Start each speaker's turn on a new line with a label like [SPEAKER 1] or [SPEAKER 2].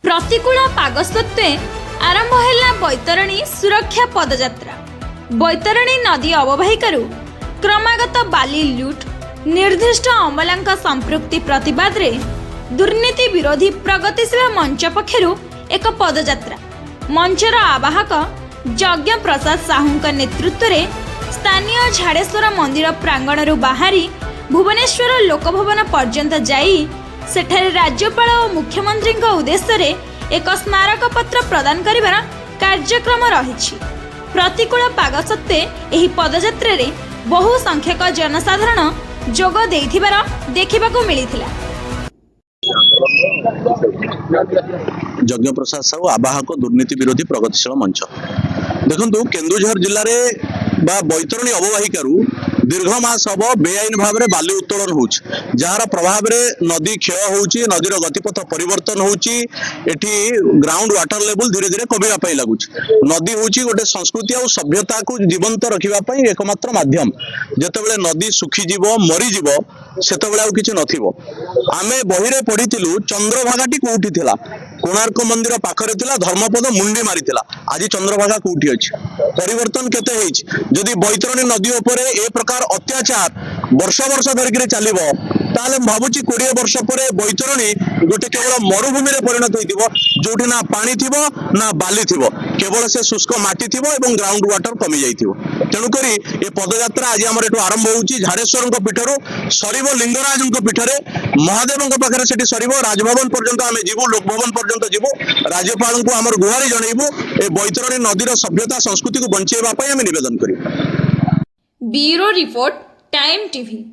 [SPEAKER 1] प्रतिकूल पाग सत्वे आरंभ है बैतरणी सुरक्षा पदयात्रा। बैतरणी नदी अववाहिकारु क्रमागत बाली लुट निर्दिष्ट अमलांक संपृक्ति प्रतिवाद रे दुर्नीति विरोधी प्रगतिशील मंच पक्षरु एक पदयात्रा मंचर आवाहक यज्ञ प्रसाद साहू नेतृत्व में स्थानीय झाड़ेश्वर मंदिर प्रांगण बाहरी भुवनेश्वर लोकभवन पर्यंत जाई सेठारे राज्यपाल और मुख्यमंत्री उद्देश्य रे एक स्मारक पत्र प्रदान करिवार कार्यक्रम रही। प्रतिकूल पाग सत्वे एही पदयात्रा रे बहु संख्यक जनसाधारण जोग देइथिबार देखिबाकू मिलिथिला।
[SPEAKER 2] यज्ञ प्रसाद साहू आवाहक दुर्नीति विरोधी प्रगतिशील मंच देखु केन्दुझर जिले में बैतरणी अववाहिकारु दीर्घ मास हम बेआईन भाव में बाली उत्तोलन हो जार प्रभाव में नदी क्षय होची, नदीर गतिपथ परिवर्तन होची, एठी ग्राउंड वाटर लेवल धीरे धीरे कमिबा लगुच। नदी होची गोटे संस्कृति और सभ्यता को जीवंत रखा एकमात्र माध्यम। जेतेबेले नदी सुखीजीव मरीजीव सेतेबेले आउ किछि नथिबो। आमे बहिरे पढ़िथिलु चंद्रभागाटी कोउठी थिला, कोणार्क मंदिर पाखरे थिला, धर्मपद मुंडी मारिथिला। आज चंद्रभागा कोउठी अछि? परिवर्तन केते हेछि? जदि बैतरणी नदी उपरे ए प्रकार अत्याचार वर्ष वर्ष धरिक चलो ताले भावुची 20 वर्ष पर बैतरणी गोटे केवल मरुभूमि में परिणत हो जो ना पानी थी ना बाली थी, केवल से शुष्क माटी थी और ग्राउंड वाटर कमी जाइए। तेणुक ये पदयात्रा आज आम एठू आरंभ हो झाड़ेश्वर पीठर सर लिंगराज पीठर महादेव पाखे से सर राजभवन पर्यंत आम जीवु, लोकभवन पर्यंत जीवु, राज्यपाल को आम गुहारी जनइबू ए बैतरणी नदीर सभ्यता संस्कृति को बंचाइबा आम निवेदन करूँ।
[SPEAKER 1] Bureau report time TV.